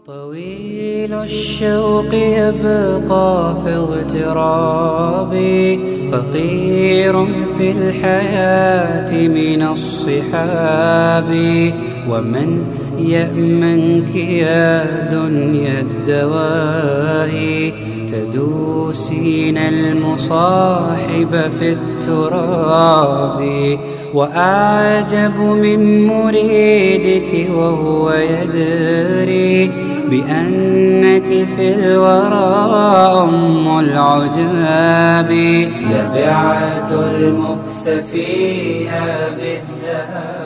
طويل الشوق يبقى في اغترابي، فقير في الحياة من الصحاب. ومن يأمنك يا دنيا الدواهي، تدوسين المصاحب في التراب. وأعجب من مريدك وهو يدري بأنك في الورى أم العجاب. يبعة المكث فيها بالذهب.